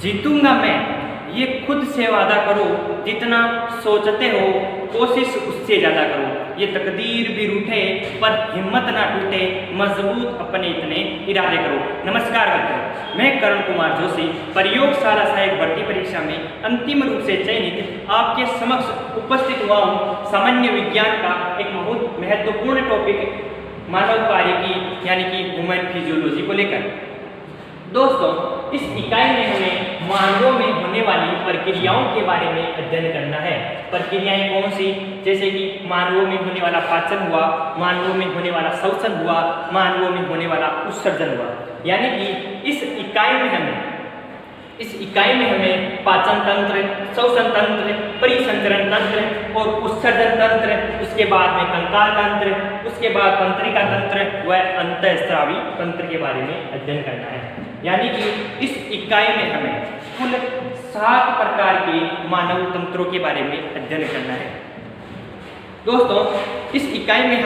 जीतूंगा मैं, ये खुद से वादा करो, जितना सोचते हो कोशिश उससे ज़्यादा करो। ये तकदीर भी रूठे पर हिम्मत ना टूटे, मजबूत अपने इतने इरादे करो। नमस्कार मित्रों, मैं करण कुमार जोशी प्रयोगशाला सहायक भर्ती परीक्षा में अंतिम रूप से चयनित आपके समक्ष उपस्थित हुआ हूँ। सामान्य विज्ञान का एक बहुत महत्वपूर्ण टॉपिक मानव कार्य की यानी कि ह्यूमन फिजियोलॉजी को लेकर। दोस्तों, इस इकाई में हमें मानवों में होने वाली प्रक्रियाओं के बारे में अध्ययन करना है। प्रक्रियाएं कौन सी? जैसे कि मानवों में होने वाला पाचन हुआ, मानवों में होने वाला श्वसन हुआ, मानवों में होने वाला उत्सर्जन हुआ। यानी कि इस इकाई में हमें पाचन तंत्र, श्वसन तंत्र, परिसंचरण तंत्र और उत्सर्जन तंत्र, उसके बाद में कंकाल तंत्र, उसके बाद तंत्रिका तंत्र व अंतःस्रावी तंत्र के बारे में अध्ययन करना है। यानी कि इस इकाई में हमें कुल 7 प्रकार के मानव तंत्रों के बारे में अध्ययन करना है। दोस्तों, इस इकाई में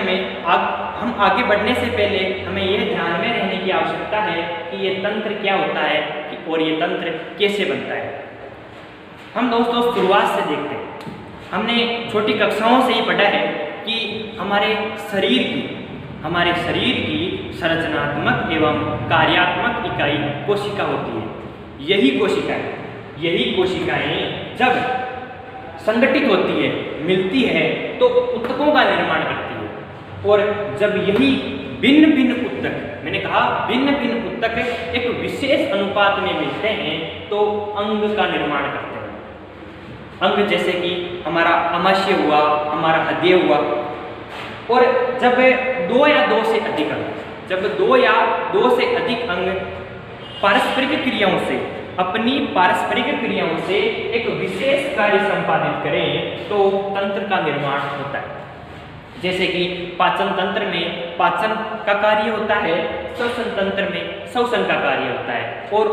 हम आगे बढ़ने से पहले हमें यह ध्यान में रहने की आवश्यकता है कि ये तंत्र क्या होता है और ये तंत्र कैसे बनता है। हम दोस्तों शुरुआत से देखते हैं। हमने छोटी कक्षाओं से ही पढ़ा है कि हमारे शरीर की संरचनात्मक एवं कार्यात्मक इकाई कोशिका होती है। यही कोशिकाएं जब संगठित होती है, मिलती है, तो ऊतकों का निर्माण करती है। और जब यही भिन्न भिन्न ऊतक, मैंने कहा भिन्न भिन्न ऊतक एक विशेष अनुपात में मिलते हैं तो अंग का निर्माण करते हैं। अंग जैसे कि हमारा आमाशय हुआ, हमारा हृदय हुआ। और जब 2 या 2 से अधिक अंग अपनी पारस्परिक क्रियाओं से एक विशेष कार्य संपादित करें तो तंत्र का निर्माण होता है। जैसे कि पाचन तंत्र में पाचन का कार्य होता है, श्वसन तंत्र में श्वसन का कार्य होता है और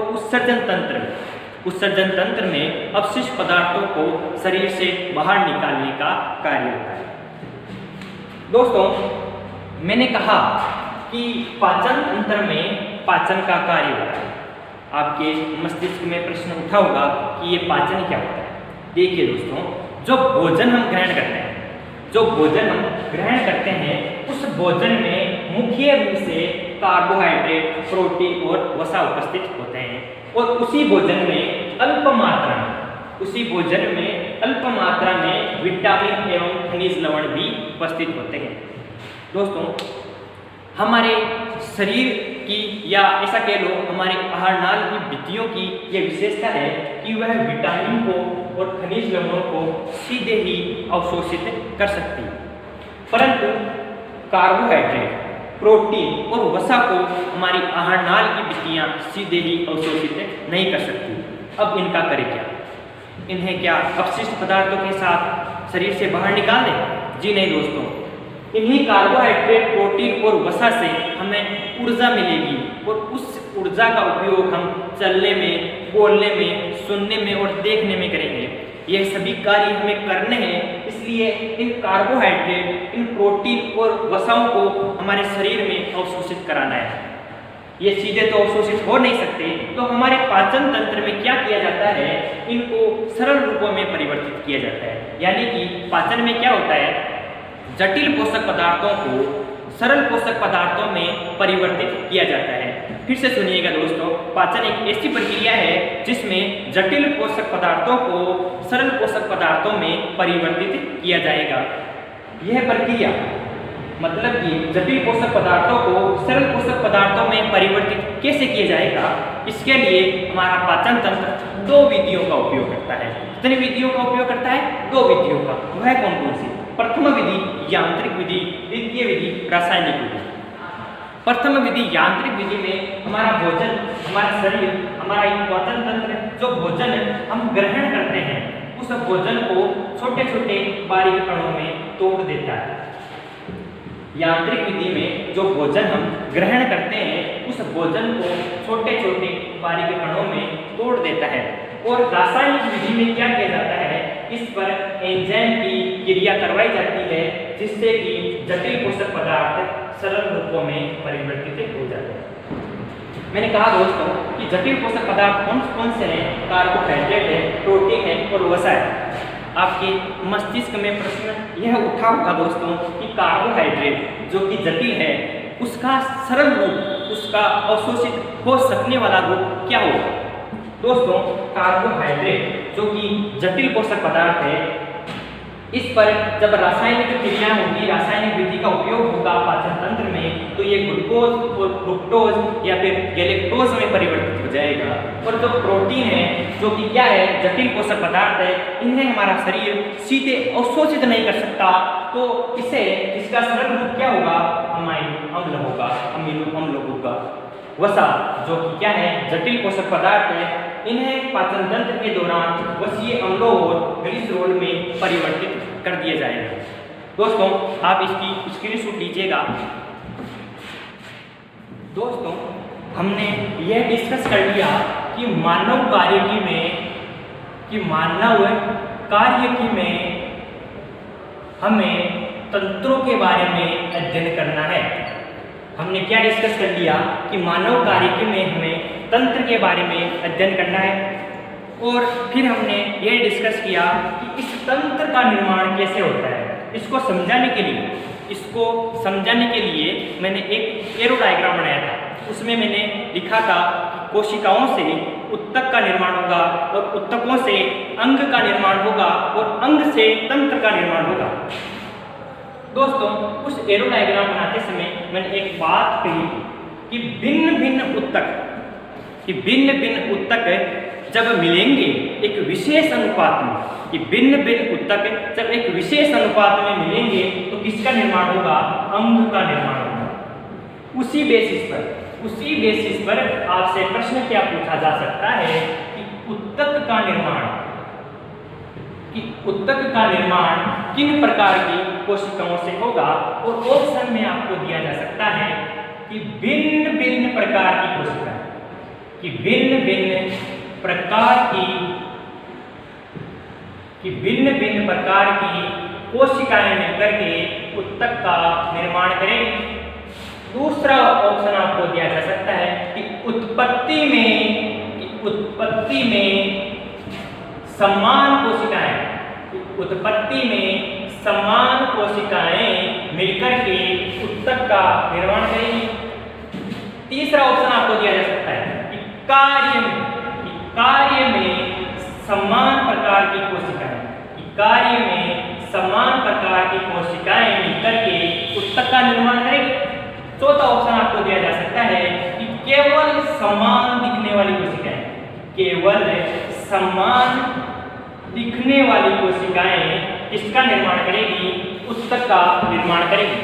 उत्सर्जन तंत्र में अपशिष्ट पदार्थों को शरीर से बाहर निकालने का कार्य होता है। दोस्तों, मैंने कहा कि पाचन तंत्र में पाचन का कार्य होता है। आपके मस्तिष्क में प्रश्न उठा होगा कि ये पाचन क्या होता है। देखिए दोस्तों, जो भोजन हम ग्रहण करते हैं उस भोजन में मुख्य रूप से कार्बोहाइड्रेट, प्रोटीन और वसा उपस्थित होते हैं। और उसी भोजन में अल्प मात्रा में विटामिन एवं खनिज लवण भी उपस्थित होते हैं। दोस्तों, हमारे शरीर की या ऐसा कह लो हमारे आहार नाल की भित्तियों की यह विशेषता है कि वह विटामिन को और खनिज लवणों को सीधे ही अवशोषित कर सकती है, परंतु कार्बोहाइड्रेट, प्रोटीन और वसा को हमारी आहार नाल की भित्तियाँ सीधे ही अवशोषित नहीं कर सकती। अब इनका करें क्या? इन्हें क्या अपशिष्ट पदार्थों के साथ शरीर से बाहर निकाल दें? जी नहीं दोस्तों, इन्हीं कार्बोहाइड्रेट, प्रोटीन और वसा से हमें ऊर्जा मिलेगी और उस ऊर्जा का उपयोग हम चलने में, बोलने में, सुनने में और देखने में करेंगे। ये सभी कार्य हमें करने हैं, इसलिए इन कार्बोहाइड्रेट, इन प्रोटीन और वसाओं को हमारे शरीर में अवशोषित कराना है। ये सीधे तो अवशोषित हो नहीं सकते, तो हमारे पाचन तंत्र में क्या किया जाता है, इनको सरल रूपों में परिवर्तित किया जाता है। यानी कि पाचन में क्या होता है, जटिल पोषक पदार्थों को सरल पोषक पदार्थों में परिवर्तित किया जाता है। फिर से सुनिएगा दोस्तों, पाचन एक ऐसी प्रक्रिया है जिसमें जटिल पोषक पदार्थों को सरल पोषक पदार्थों में परिवर्तित किया जाएगा। यह प्रक्रिया मतलब कि जटिल पोषक पदार्थों को सरल पोषक पदार्थों में परिवर्तित कैसे किया जाएगा, इसके लिए हमारा पाचन तंत्र 2 विधियों का उपयोग करता है। कितनी विधियों का उपयोग करता है? 2 विधियों का। वह कौन कौन सी? प्रथम विधि यांत्रिक विधि, द्वितीय विधि रासायनिक विधि। प्रथम विधि यांत्रिक विधि में हमारा भोजन, हमारा शरीर, हमारा पाचन तंत्र जो भोजन हम ग्रहण करते हैं उस भोजन को छोटे छोटे बारीक कणों में तोड़ देता है। यांत्रिक विधि में जो भोजन हम ग्रहण करते हैं उस भोजन को छोटे छोटे बारीक कणों में तोड़ देता है। और रासायनिक विधि में क्या किया जाता है, इस पर एंजाइम की क्रिया करवाई जाती है जिससे कि जटिल पोषक पदार्थ सरल रूपों में परिवर्तित हो जाते हैं। मैंने कहा दोस्तों, कि जटिल पोषक पदार्थ कौन कौन से हैं। कार्बोहाइड्रेट है, प्रोटीन है और वसा है। आपके मस्तिष्क में प्रश्न यह उठा होगा दोस्तों कि कार्बोहाइड्रेट जो कि जटिल है उसका सरल रूप, उसका अवशोषित हो सकने वाला रूप क्या होगा। दोस्तों कार्बोहाइड्रेट जो कि जटिल पोषक पदार्थ है, इस पर जब रासायनिक क्रिया होगी, रासायनिक विधि का उपयोग होगा पाचन तंत्र में, तो ये ग्लूकोज और फ्रुक्टोज या फिर गैलेक्टोज में परिवर्तित हो जाएगा। और जो प्रोटीन है जो कि क्या है, जटिल पोषक पदार्थ है, इन्हें हमारा शरीर सीधे अवशोषित नहीं कर सकता, तो इसे इसका सरल रूप क्या होगा, अमाइनो अम्ल होगा, अमीनो अम्ल होगा। वसा जो कि क्या है, जटिल पोषक पदार्थ है, इन्हें पाचन तंत्र के दौरान वसीय अम्लों और ग्लिसरॉल में परिवर्तित कर दिया जाएगा। दोस्तों आप इसकी स्क्रीनशॉट लीजिएगा। दोस्तों हमने यह डिस्कस कर लिया कि मानव कार्यकी में हमें तंत्रों के बारे में अध्ययन करना है। हमने क्या डिस्कस कर लिया कि मानव कार्यकी में हमें तंत्र के बारे में अध्ययन करना है, और फिर हमने यह डिस्कस किया कि इस तंत्र का निर्माण कैसे होता है। इसको समझाने के लिए मैंने एक एरो डायग्राम बनाया था। उसमें मैंने लिखा था कि कोशिकाओं से उत्तक का निर्माण होगा और उत्तकों से अंग का निर्माण होगा और अंग से तंत्र का निर्माण होगा। दोस्तों उस एरो डायग्राम बनाते समय मैंने एक बात कही कि भिन्न भिन्न उत्तक जब मिलेंगे एक विशेष अनुपात में, कि भिन्न उत्तक जब एक विशेष अनुपात में मिलेंगे तो किसका निर्माण होगा, अंग का निर्माण होगा। उसी बेसिस पर आपसे प्रश्न क्या पूछा जा सकता है कि उत्तक का निर्माण किन प्रकार की कोशिकाओं से होगा, और ऑप्शन में आपको दिया जा सकता है कि भिन्न भिन्न प्रकार की कोशिकाएं, कि भिन्न भिन्न प्रकार की कोशिकाएं मिलकर के उत्तक का निर्माण करेंगी। दूसरा ऑप्शन आपको दिया जा सकता है कि उत्पत्ति में समान कोशिकाएं मिलकर के उत्तक का निर्माण करेंगी। तीसरा ऑप्शन आपको दिया जा सकता है कि कार्य में समान प्रकार की कोशिकाएं मिलकर के उत्तक का निर्माण करेंगी। चौथा ऑप्शन आपको दिया जा सकता है कि केवल समान दिखने वाली कोशिकाएं किसका निर्माण करेगी, उत्तक का निर्माण करेगी।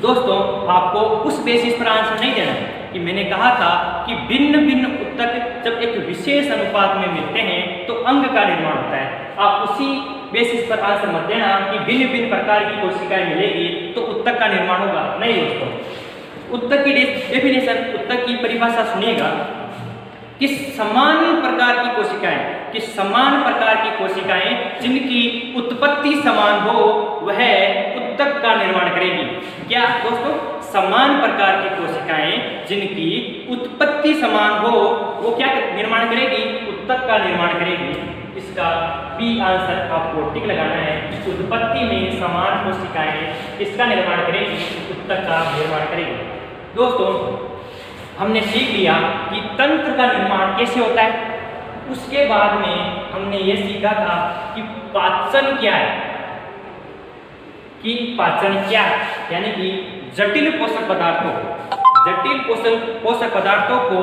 दोस्तों आपको उस बेसिस पर आंसर नहीं देना कि मैंने कहा था कि भिन्न भिन्न उत्तक जब एक विशेष अनुपात में मिलते हैं तो अंग का निर्माण होता है। आप उसी बेसिस पर आंसर मत देना कि भिन्न भिन्न प्रकार की कोशिकाएं मिलेगी तो उत्तक का निर्माण होगा। नहीं दोस्तों, उत्तक की डेफिनेशन, उत्तक की परिभाषा सुनिएगा कि समान प्रकार की कोशिकाएं जिनकी उत्पत्ति समान हो वह उत्तक का निर्माण करेगी। क्या दोस्तों, समान प्रकार की कोशिकाएं जिनकी उत्पत्ति समान हो वो क्या निर्माण करेगी, उत्तक का निर्माण करेगी। इसका बी आंसर आपको टिक लगाना है। उत्पत्ति में समान कोशिकाएं किसका निर्माण करेगी, उत्तक का निर्माण करेगी। दोस्तों हमने सीख लिया कि तंत्र का निर्माण कैसे होता है। उसके बाद में हमने ये सीखा था कि पाचन क्या है, यानी कि जटिल पोषक पदार्थों को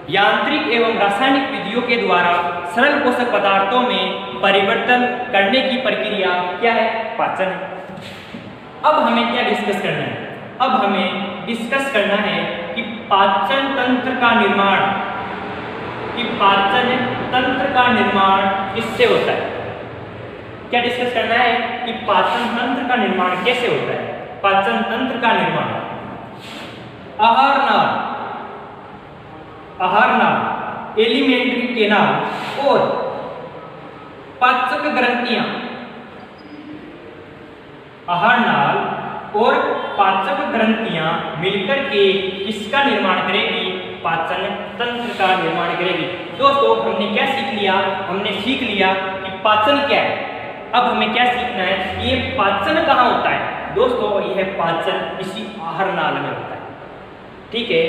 यांत्रिक एवं रासायनिक विधियों के द्वारा सरल पोषक पदार्थों में परिवर्तन करने की प्रक्रिया क्या है, पाचन है। अब हमें क्या डिस्कस करना है, अब हमें डिस्कस करना है कि पाचन तंत्र का निर्माण किससे होता है। क्या डिस्कस करना है कि पाचन तंत्र का निर्माण कैसे होता है। पाचन तंत्र का निर्माण आहार नाल, एलिमेंट्री केनाल और पाचक ग्रंथियां, आहार नाल और पाचक ग्रंथियां मिलकर के किसका निर्माण करेगी, पाचन तंत्र का निर्माण करेगी। दोस्तों हमने क्या सीख लिया? हमने सीख लिया कि पाचन क्या है। अब हमें क्या सीखना है? ये पाचन कहाँ होता है? दोस्तों यह पाचन इसी आहार नाल में होता है। ठीक है,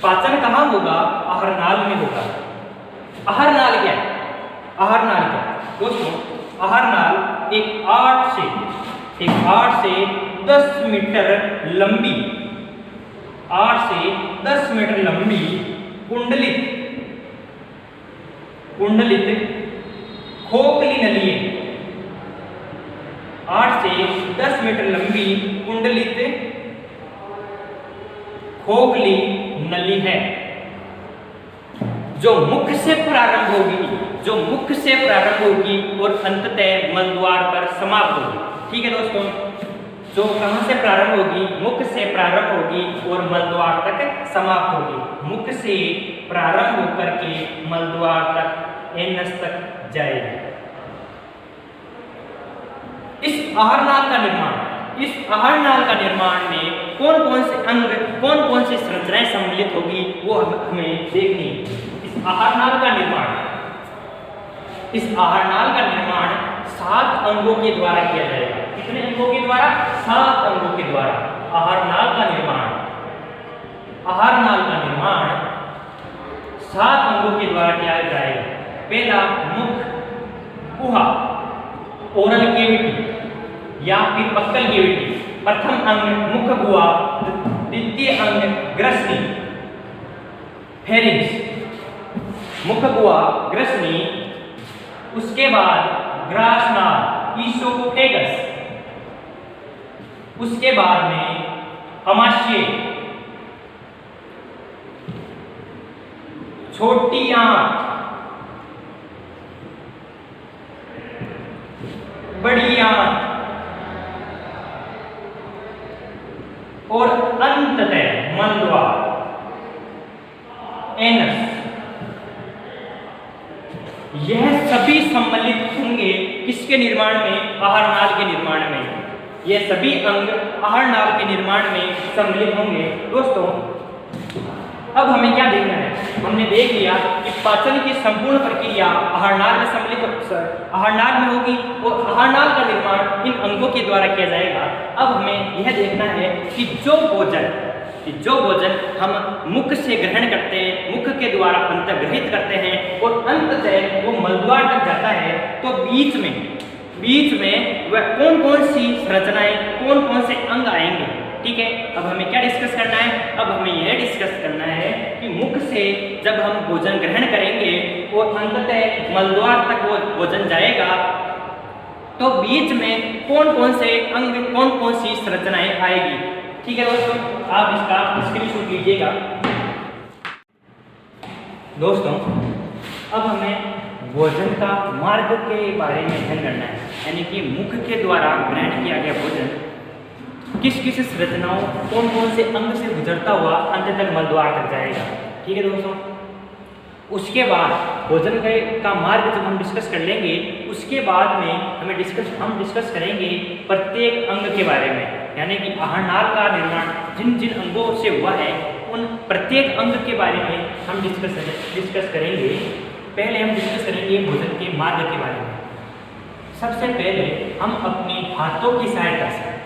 पाचन कहाँ होगा? आहार नाल में होगा। आहार नाल क्या है? आहार नाल क्या है? दोस्तों आहार नाल एक 8 से 10 मीटर लंबी, 8 से 10 मीटर लंबी कुंडलित खोखली नली है। 8 से 10 मीटर लंबी कुंडलित खोखली नली है, जो मुख से प्रारंभ होगी और अंततः मलद्वार पर समाप्त होगी। ठीक है दोस्तों, जो कहां से प्रारंभ होगी? मुख से प्रारंभ होगी और मलद्वार तक समाप्त होगी। मुख से प्रारंभ होकर के मलद्वार तक एनस तक जाएगी। इस आहार नाल का निर्माण में कौन कौन से अंग, कौन कौन सी संरचनाएं सम्मिलित होगी वो हमें देखनी है। इस आहार नाल का निर्माण 7 अंगों के द्वारा किया जाएगा। कितने अंगों के द्वारा? 7 अंगों के द्वारा आहार नाल का निर्माण 7 अंगों के द्वारा किया जाएगा। पहला मुख गुहा, ओरल केविटी या फिर बक्कल केविटी। प्रथम अंग मुख गुहा, द्वितीय अंग ग्रसनी फेरिंक्स, मुख गुहा ग्रसनी, उसके बाद ग्रासनाल ईसोफेगस, उसके बाद में अमाशय, छोटी आंत, बड़ी आंत और अंततः मलद्वार एनस। यह सभी सम्मिलित होंगे किसके निर्माण में? आहार नाल के निर्माण में। यह सभी अंग आहार नाल के निर्माण में सम्मिलित होंगे। दोस्तों अब हमें क्या देखना है? हमने देख लिया कि पाचन की संपूर्ण प्रक्रिया आहार नाल में होगी और आहार नाल का निर्माण इन अंगों के द्वारा किया जाएगा। अब हमें यह देखना है कि जो भोजन हम मुख से ग्रहण करते हैं, मुख के द्वारा अंतर्ग्रहित करते हैं और अंततः वो मलद्वार तक जाता है, तो बीच में वह कौन कौन सी संरचनाएं, कौन कौन से अंग आएंगे। ठीक है, अब हमें क्या डिस्कस करना है? अब हमें यह डिस्कस करना है कि मुख से जब हम भोजन ग्रहण करेंगे और अंततः मलद्वार तक वो भोजन जाएगा, तो बीच में कौन कौन से अंग, कौन कौन सी संरचनाएं आएगी। ठीक है दोस्तों, आप इसका स्क्रीनशॉट लीजिएगा। दोस्तों अब हमें भोजन का मार्ग के बारे में अध्ययन करना है, यानी कि मुख के द्वारा ग्रहण किया गया भोजन किस किस संरचनाओं, कौन कौन से अंग से गुजरता हुआ अंत तक मलद्वार तक जाएगा। ठीक है दोस्तों, उसके बाद भोजन का मार्ग जब हम डिस्कस कर लेंगे, उसके बाद में हम डिस्कस करेंगे प्रत्येक अंग के बारे में, यानी कि आहार नाल का निर्माण जिन जिन अंगों से हुआ है उन प्रत्येक अंग के बारे में हम डिस्कस करेंगे। पहले हम डिस्कस करेंगे भोजन के मार्ग के बारे में। सबसे पहले हम अपनी हाथों की सहायता से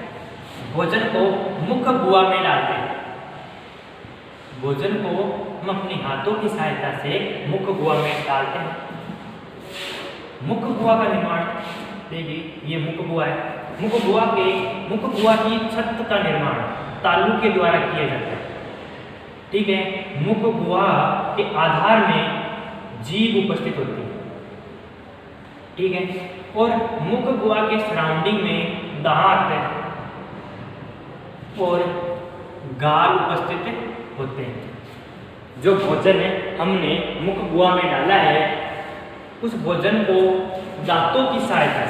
भोजन को मुख गुहा में डालते हैं। भोजन को हम अपनी हाथों की सहायता से मुख गुहा में डालते हैं। मुख गुहा का निर्माण देखिए, ये मुख गुहा है। मुख गुहा की छत का निर्माण तालु के द्वारा किया जाता है। ठीक है, मुख गुहा के आधार में जीभ उपस्थित होती है। ठीक है, और मुख गुहा के सराउंडिंग में दांत और गाल उपस्थित होते हैं। जो भोजन है हमने मुख गुहा में डाला है, उस भोजन को दांतों की सहायता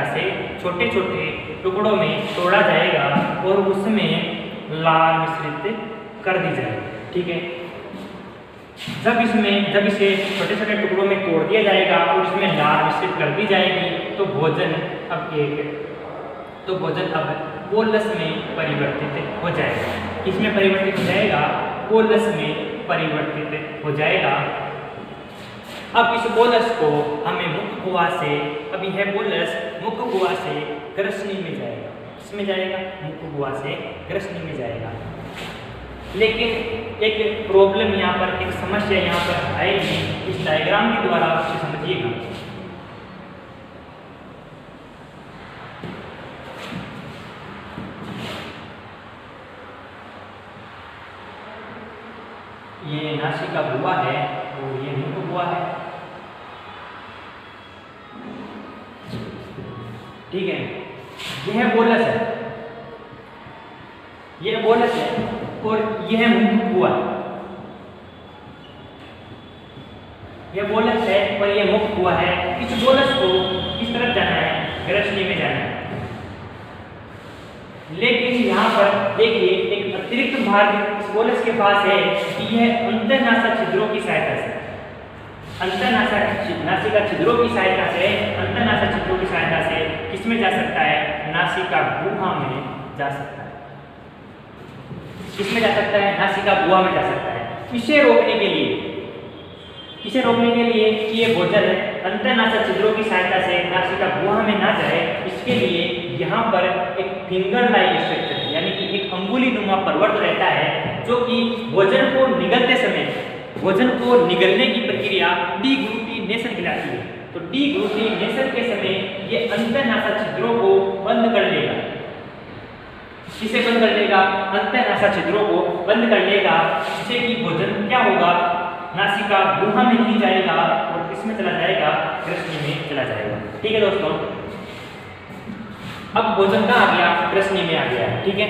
से छोटे छोटे टुकड़ों में तोड़ा जाएगा और उसमें लार मिश्रित कर दी जाएगी। ठीक है, जब इसे छोटे छोटे टुकड़ों में तोड़ दिया जाएगा और इसमें लार मिश्रित कर दी जाएगी, तो भोजन अब बोलस में परिवर्तित हो जाएगा। किसमें परिवर्तित हो जाएगा, बोलस में परिवर्तित हो जाएगा। अब इस बोलस को हमें मुख्य गुहा से, अब यह बोलस मुख्य गुहा से ग्रसनी में जाएगा, किसमें जाएगा, मुख्य गुहा से ग्रसनी में जाएगा। लेकिन एक प्रॉब्लम यहाँ पर, एक समस्या यहाँ पर आएगी, इस डायग्राम के द्वारा आप समझिएगा। ये नासिका गुहा है और ये मुख्य गुहा है, ठीक है। यह बोलस है, यह बोलस है और यह मुख्य गुहा है। यह बोलस है और यह मुख्य गुहा है। इस बोलस को किस तरफ जाना है, ग्रसनी में जाना है। लेकिन यहाँ पर देखिए एक अतिरिक्त मार्ग इस बोलस के पास है कि यह अंतरनासा छिद्रों की सहायता से, नासिका छिद्रों की सहायता से, अंतरनासा छिद्रों की सहायता से किसमें जा सकता है, नासिका गुहा में जा सकता है। किसमें जा सकता है, नासिका गुहा में जा सकता है। इसे रोकने के लिए, इसे रोकने के लिए कि ये भोजन अंतरनासा छिद्रों की सहायता से नासिका गुहा में ना जाए, इसके लिए यहाँ पर एक फिंगर लाइक स्ट्रक्चर यानी कि एक अंगुली नुमा प्रवर्त रहता है, जो कि भोजन को निगलते समय, भोजन को निगलने की प्रक्रिया डीग्लूटिनेशन कहलाती है। तो डीग्लूटिनेशन के समय ये अंतरनासा छिद्रों को बंद कर लेगा। किसे बंद कर लेगा, अंतरनासा छिद्रों को बंद कर लेगा, जिससे कि भोजन क्या होगा, नासिका गुहा में नहीं जाएगा और किसमें चला जाएगा, ग्रसनी में चला जाएगा। ठीक है दोस्तों, अब भोजन कहाँ आ गया, ग्रसनी में आ गया, ठीक है।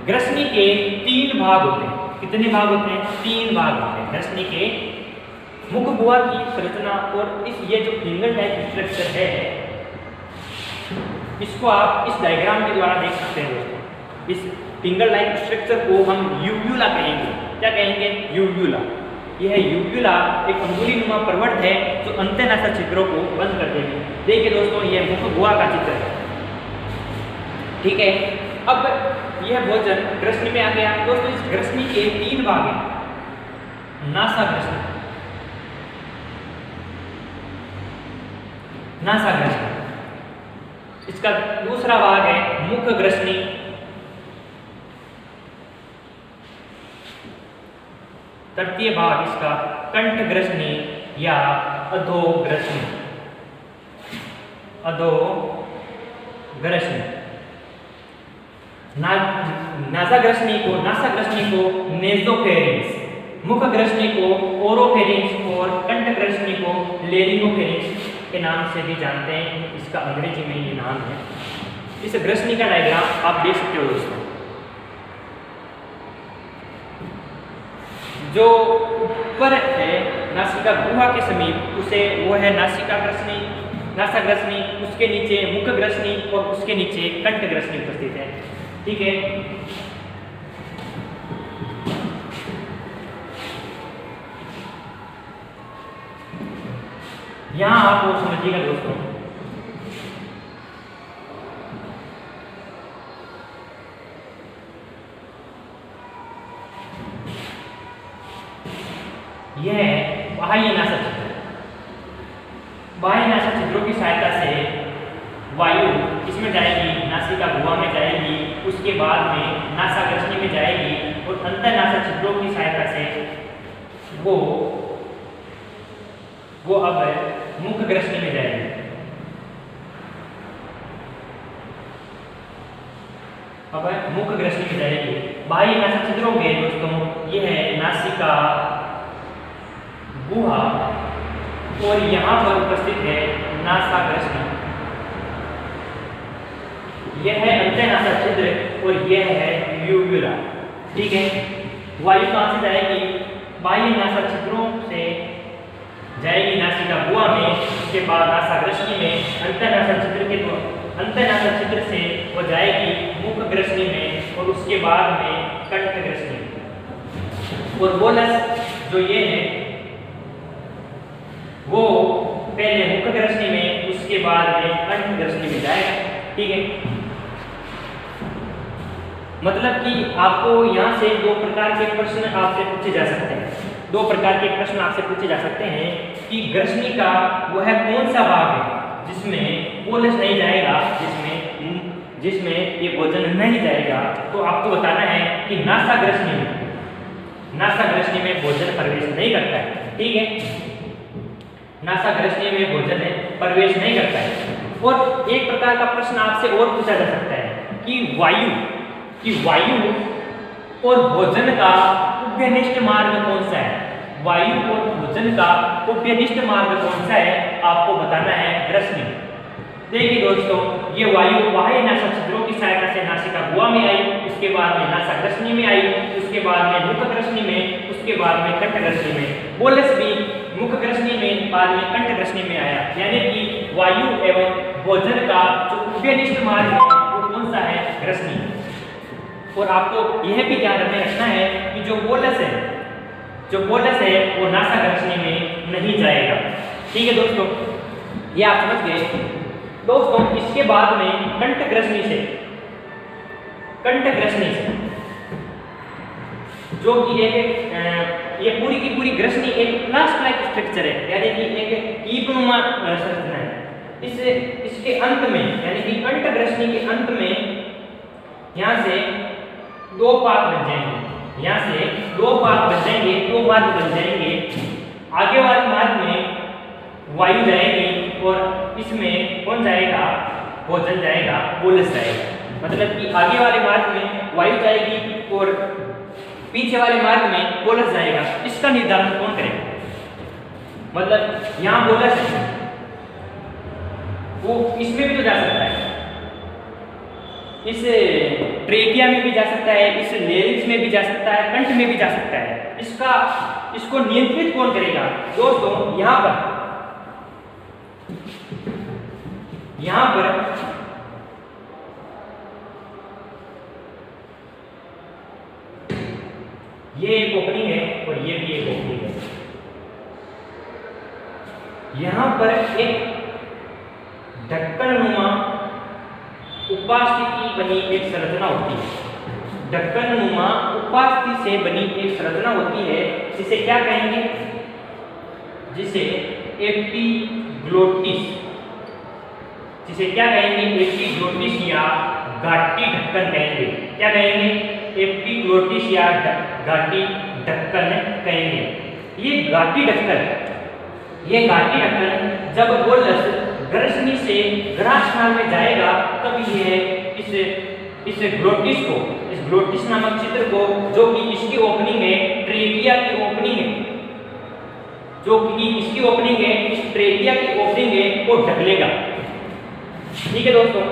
ग्रसनी के 3 भाग होते हैं। कितने भाग होते हैं, 3 भाग होते हैं ग्रसनी के। मुख्य गुहा की संरचना और ये जो फिंगर टाइप स्ट्रक्चर है, इसको आप इस डायग्राम के द्वारा देख सकते हैं दोस्तों। इस फिंगर लाइक स्ट्रक्चर को हम यूव्यूला कहेंगे। क्या कहेंगे, यूव्यूला। यह यूव्यूला एक अंगुली नुमा प्रवर्त है जो अंतरनासा छिद्रों को बंद कर देगी। देखिए दोस्तों, यह मुख्य गुहा का चित्र है, ठीक है। अब यह भोजन ग्रसनी में आ गया दोस्तों। इस ग्रसनी के 3 भाग हैं, नासा ग्रसनी, नासा ग्रसनी, इसका दूसरा भाग है मुख्य ग्रसनी, तृतीय भाग इसका कंठ ग्रसनी या अधोग्रसनी, अधोग्रसनी। नासा ग्रसनी को नेजोफेरिंक्स, मुख ग्रसनी को ओरोफेरिंक्स और कंठ ग्रसनी को लेरिंगोफेरिंक्स के नाम से भी जानते हैं। इसका अंग्रेजी में ये नाम है। इस ग्रसनी का डायग्राम आप देख सकते हो दोस्तों। जो ऊपर है नासिका गुहा के समीप, उसे वो है नासिका ग्रसनी, नासा ग्रसनी, उसके नीचे मुख ग्रसनी और उसके नीचे कंठ ग्रसनी उपस्थित है, ठीक है। यहां आप वो समझिएगा दोस्तों, यह बाह्य नासा छिद्र, बाह्य नासा छिद्रों की सहायता से वायु इसमें जाएगी, नासिका गुहा में जाएगी, उसके बाद में नासा ग्रसनी में जाएगी और अंतरनासा छिद्रों की सहायता से वो अब मुख ग्रसनी में जाएगी। अब मुख ग्रसनी में जाएगी। बाह्य नासा छिद्रों के दोस्तों यह है नासिका गुहा और यहाँ पर उपस्थित है नासा ग्रसनी। यह है अंतरनासा छिद्र और यह है यूव्यूला, ठीक है। वायु कहाँ से जाएगी, बाह्य नासा छिद्रों से जाएगी नासिका गुहा में, उसके बाद नासा ग्रसनी में, अंतरनासा छिद्र से वो जाएगी मुख ग्रसनी में और उसके बाद में कंठ ग्रसनी। और बोलस जो ये है वो पहले मुख ग्रसनी में, उसके बाद में कंठ ग्रसनी में जाएगा, ठीक है। मतलब कि आपको यहाँ से दो प्रकार के प्रश्न आपसे पूछे जा सकते हैं। दो प्रकार के प्रश्न आपसे पूछे जा सकते हैं कि ग्रसनी का वह कौन सा भाग है जिसमें पोलस नहीं जाएगा, जिसमें ये भोजन नहीं जाएगा। तो आपको बताना है कि नासा ग्रसनी में भोजन प्रवेश नहीं करता है। ठीक है, नासा ग्रसनी में भोजन प्रवेश नहीं करता है। और एक प्रकार का प्रश्न आपसे और पूछा जा सकता है कि वायु और भोजन का उभयनिष्ठ मार्ग कौन सा है। वायु और भोजन का उभयनिष्ठ मार्ग कौन सा है, आपको बताना है ग्रसनी। देखिए दोस्तों, ये वायु बाह्य नासा छिद्रों की सहायता से नासिका गुहा में आई, उसके बाद में नासा ग्रसनी में आई, उसके बाद में मुख ग्रसनी में, उसके बाद में कंठ ग्रसनी में। पोलस भी मुख ग्रसनी में, बाद में कंठ ग्रसनी में आया। यानी कि वायु एवं भोजन का जो उभयनिष्ठ मार्ग है वो कौन सा है, ग्रसनी। और आपको यह भी ध्यान में रखना है कि जो पोलस है वो नासा ग्रसनी में नहीं जाएगा। ठीक है दोस्तों, ये आप समझ गए। दोस्तों इसके बाद में कंठ ग्रसनी से जो कि ये पूरी की पूरी ग्रसनी एक प्लास्ट लाइक स्ट्रक्चर है, यानी कि एक कीपनुमा संरचना है। इसके अंत में, यानी कि कंठ ग्रसनी के अंत में यहाँ से दो पार्ट बन जाएंगे, आगे वाले मार्ग में वायु जाएगी और इसमें कौन जाएगा, भोजन जाएगा, पोलस जाएगा। मतलब कि आगे वाले मार्ग में वायु जाएगी और पीछे वाले मार्ग में पोलस जाएगा। इसका निर्धारण कौन करेगा। मतलब यहाँ पोलस है, वो इसमें भी तो जा सकता है, इस ट्रेकिया में भी जा सकता है, इस लेरिक्स में भी जा सकता है, कंठ में भी जा सकता है। इसको नियंत्रित कौन करेगा। दोस्तों यहाँ पर ये एक ओपनिंग है और ये भी एक ओपनिंग है। यहाँ पर एक ढक्कननुमा उपास्थि बनी एक संरचना होती है। ढक्कननुमा उपास्थि से बनी एक संरचना होती है, जिसे क्या कहेंगे, जिसे एपिग्लोटिस या घाटी ढक्कन कहेंगे। क्या कहेंगे, एपिग्लोटिस या घाटी ढक्कन कहेंगे। ये घाटी ढक्कन जब पोलस ग्रसनी से ग्रासनाल में जाएगा, तब ये इस ग्लोटिस नामक चित्र को, जो कि इसकी ओपनिंग है, ट्रेकिया की ओपनिंग है, इस ट्रेकिया की ओपनिंग है, वो ढक लेगा। ठीक है दोस्तों,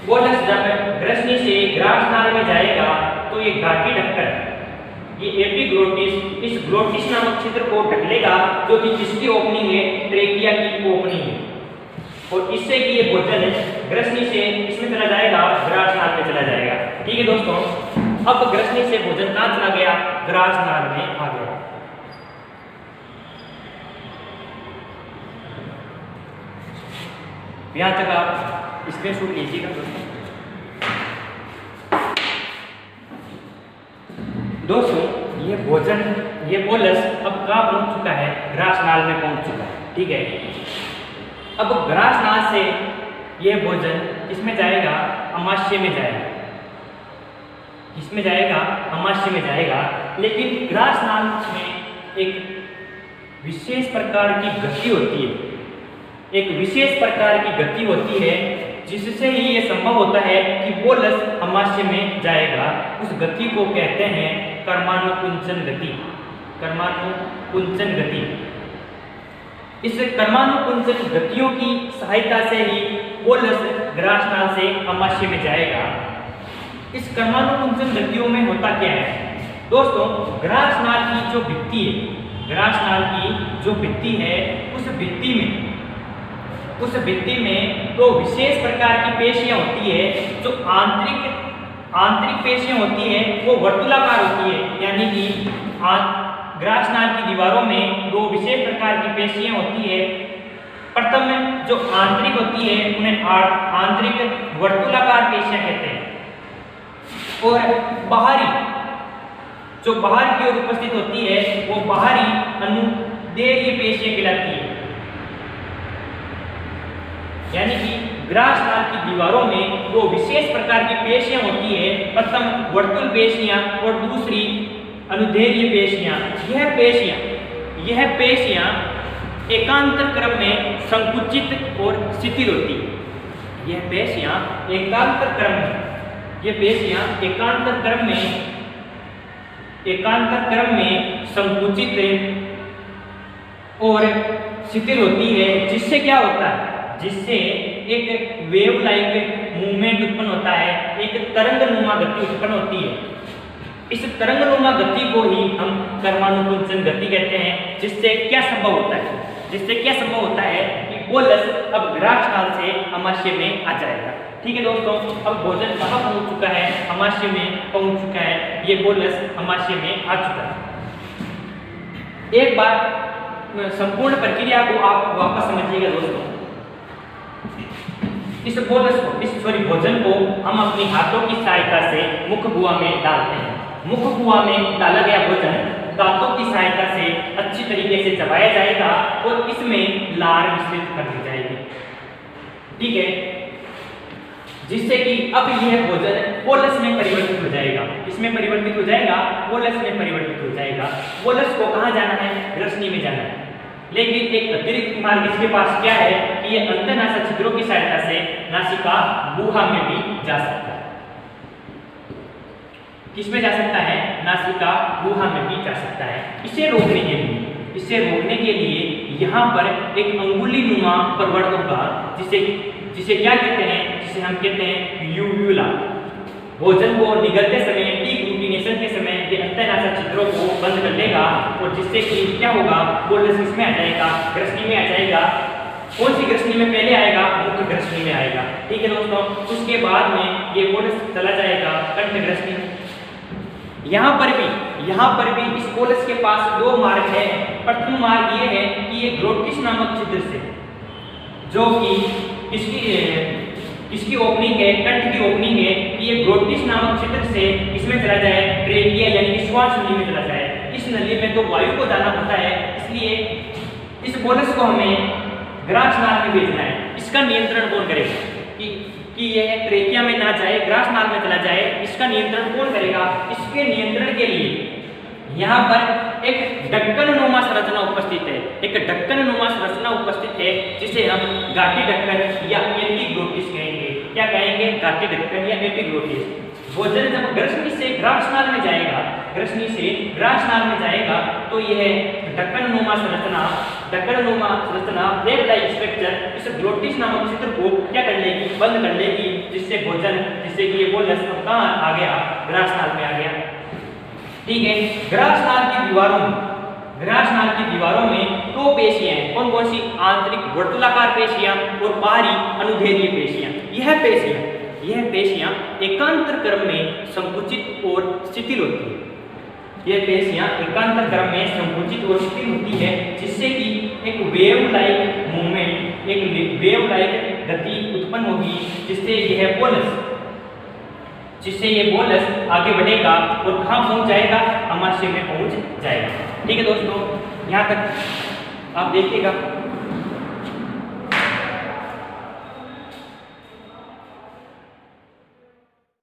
पोलस जब ग्रसनी से ग्रासनाल में जाएगा तो ये घाटी ढक्कन, ये एपिग्लोटिस, इस ग्लोटिस नामक छिद्र को ढक लेगा, जो कि जिसकी ओपनिंग है, ट्रेकिया की ओपनिंग है। और इससे कि ये भोजन ग्रसनी से इसमें चला जाएगा, ग्रासनाल में चला जाएगा। ठीक है दोस्तों, अब ग्रसनी से भोजन कहाँ चला गया, ग्रासनाल में आ गया। यहाँ तक आप इसमें शूट लीजिएगा दोस्तों। ये पोलस अब कहाँ पहुंच चुका है, ग्रासनाल में पहुंच चुका है। ठीक है, अब ग्रासनाल से ये भोजन इसमें जाएगा, अमाशय में जाएगा। लेकिन ग्रासनाल में एक विशेष प्रकार की गति होती है, जिससे ही ये संभव होता है कि पोलस अमाशय में जाएगा। उस गति को कहते हैं कर्मानुकुंचन गति। इस कर्मानुकुंचन गतियों की सहायता से ही पोलस ग्रासनाल से अमाशय में जाएगा। इस कर्मानुकुंचन गतियों में होता क्या है दोस्तों, ग्रासनाल की जो भित्ति है, उस भित्ति में तो विशेष प्रकार की पेशियां होती है। जो आंतरिक पेशियां होती है वो वर्तुलाकार होती है, यानी कि ग्रासनाल की दीवारों में दो विशेष प्रकार की पेशियां होती है। प्रथम में जो आंतरिक होती है उन्हें आंतरिक वर्तुलाकार पेशियां कहते हैं। और बाहरी, जो बाहर की ओर उपस्थित होती है वो बाहरी अनुदैर्घ्य पेशियां कहलाती है। यानी कि ग्रास नाल की दीवारों में दो विशेष प्रकार की पेशियां होती है, प्रथम वर्तुल पेशियां और दूसरी अनुदैर्घ्य पेशियां। यह पेशियां एकांतर क्रम में संकुचित और शिथिल होती है। यह पेशियां एकांतर क्रम में संकुचित और शिथिल होती है, जिससे क्या होता है, जिससे एक वेव लाइक मूवमेंट उत्पन्न होता है, एक तरंगनुमा गति उत्पन्न होती है। इस तरंगनुमा गति को ही हम कर्मानुकुंचन गति कहते हैं। जिससे क्या संभव होता है कि बोलस अब ग्रास नाल से अमाशय में आ जाएगा। ठीक है दोस्तों, अब भोजन कहाँ पहुंच चुका है, अमाशय में पहुंच चुका है, ये बोलस अमाशय में आ चुका है। एक बार संपूर्ण प्रक्रिया को आप वापस समझिएगा दोस्तों। इस भोजन को हम अपने हाथों की सहायता से मुख गुहा में डालते हैं। मुख गुहा में डाला गया भोजन दांतों की सहायता से अच्छी तरीके से चबाया जाएगा और इसमें लार मिश्रित कर दी जाएगी। ठीक है, जिससे कि अब यह भोजन बोलस में परिवर्तित हो जाएगा। इसमें परिवर्तित हो जाएगा, बोलस में परिवर्तित हो जाएगा। बोलस को कहाँ जाना है, ग्रसनी में जाना है। लेकिन एक अतिरिक्त मार्ग इसके पास क्या है कि ये अंतःनासा छिद्रों की सहायता से नासिका गुहा में भी जा सकता है। किसमें जा सकता है, नासिका गुहा में भी जा सकता है। इसे रोकने के लिए यहाँ पर एक अंगुली नुमा प्रवर्त होगा, जिसे क्या कहते हैं, जिसे हम कहते हैं यूव्यूला। भोजन को निगलते समय डीग्लूटिनेशन के समय ये अंतःनासा छिद्रों को बंद कर लेगा और जिससे कि क्या होगा, बोलस किसमें आ जाएगा, ग्रसनी में आ जाएगा। कौन सी ग्रसनी में पहले आएगा, मुख्य ग्रसनी में आएगा। ठीक है दोस्तों, उसके बाद में ये बोलस चला जाएगा कंठ ग्रसनी। यहाँ पर भी इस बोलस के पास दो मार्ग है। प्रथम मार्ग ये है कि ये ग्लोटिस नामक छिद्र से, जो कि इसकी ओपनिंग है, कंठ की ओपनिंग है, कि ये ग्लोटिस नामक छिद्र से इसमें चला जाए, ट्रेकिया यानी कि श्वास नली में चला जाए। इस नली में तो वायु को जाना होता है, इसलिए इस बोलस को हमें ग्रास नाल में भेजना है। इसका नियंत्रण कौन करेगा कि यह ट्रेकिया में ना जाए, ग्रास नाल में चला जाए, इसका नियंत्रण कौन करेगा। इसके नियंत्रण के लिए यहाँ पर एक ढक्कननुमा संरचना उपस्थित है, जिसे हम गाठी ढक्कन या एपिग्लोटिस कहेंगे। क्या कहेंगे, गाठी ढक्कन या एपिग्लोटिस। भोजन जब ग्रसनी से ग्रास नाल में जाएगा, तो यह ढक्कननुमा संरचना फ्लैप लाइक स्ट्रक्चर इस ग्लोटिस नामक छिद्र को क्या कर लेगी, बंद कर लेगी, जिससे कि ये बोलस कहाँ आ गया, ग्रास नाल में आ गया। ठीक है, ग्रास नाल की दीवारों में दो पेशियां हैं। कौन कौन सी, आंतरिक वर्तुलाकार पेशियां और बाहरी अनुदैर्घ्य पेशियां। यह पेशियां एकांतर क्रम में संकुचित और शिथिल होती है। यह पेशियां एकांतर क्रम में संकुचित और शिथिल होती है, जिससे कि एक वेव लाइक मूवमेंट, एक वेव लाइक गति उत्पन्न होगी, जिससे ये बोलस आगे बढ़ेगा और कहाँ पहुंच जाएगा, अमाशय में पहुंच जाएगा। ठीक है दोस्तों, यहाँ तक आप देखिएगा।